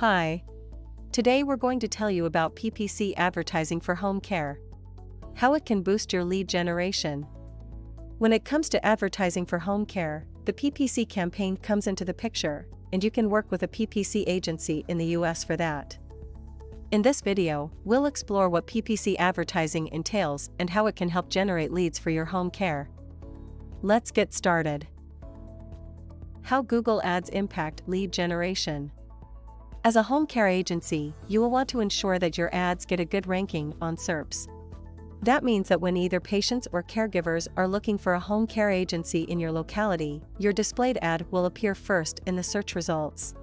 Hi. Today we're going to tell you about PPC advertising for home care. How it can boost your lead generation. When it comes to advertising for home care, the PPC campaign comes into the picture, and you can work with a PPC agency in the US for that. In this video, we'll explore what PPC advertising entails and how it can help generate leads for your home care. Let's get started. How Google Ads impact lead generation. As a home care agency, you will want to ensure that your ads get a good ranking on SERPs. That means that when either patients or caregivers are looking for a home care agency in your locality, your displayed ad will appear first in the search results.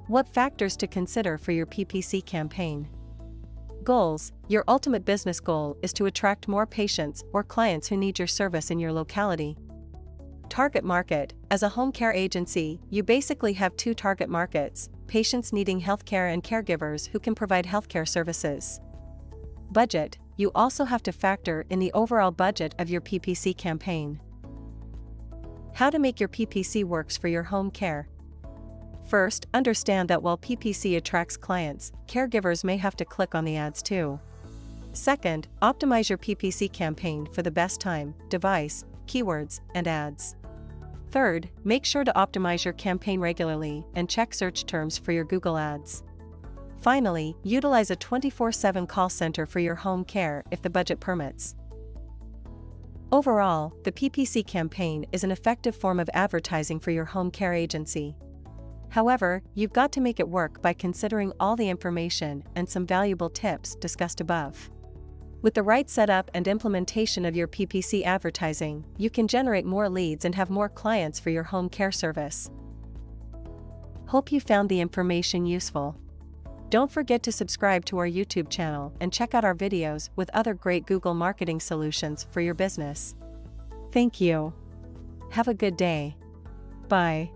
What factors to consider for your PPC campaign? Goals. Your ultimate business goal is to attract more patients or clients who need your service in your locality. Target market. As a home care agency, you basically have two target markets: patients needing healthcare and caregivers who can provide healthcare services. Budget. You also have to factor in the overall budget of your PPC campaign. How to make your PPC works for your home care. First, understand that while PPC attracts clients, caregivers may have to click on the ads too. Second, optimize your PPC campaign for the best time, device, keywords, and ads. Third, make sure to optimize your campaign regularly and check search terms for your Google Ads. Finally, utilize a 24/7 call center for your home care if the budget permits. Overall, the PPC campaign is an effective form of advertising for your home care agency. However, you've got to make it work by considering all the information and some valuable tips discussed above. With the right setup and implementation of your PPC advertising, you can generate more leads and have more clients for your home care service. Hope you found the information useful. Don't forget to subscribe to our YouTube channel and check out our videos with other great Google marketing solutions for your business. Thank you. Have a good day. Bye.